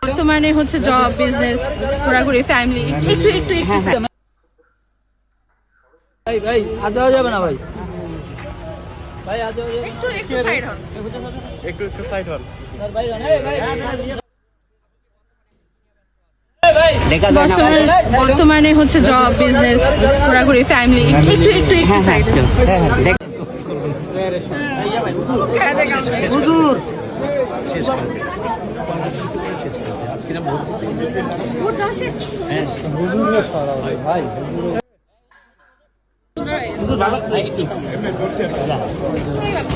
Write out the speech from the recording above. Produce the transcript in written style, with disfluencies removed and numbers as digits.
বর্তমানে হচ্ছে job, business, ঘোরাঘুরি, ফ্যামিলি, একটু একটু একটু ভাই আজ যাবে না ভাই, ভাই আজ একটু একটু সাইড হন, একটু সাইড হন। বর্তমানে হচ্ছে জব, বিজনেস, ঘোরাঘুরি, ফ্যামিলি, একটু একটু একটু সাইড হন। হুজুর ভোট দাও শেষ। ভাই হয়ে গেল।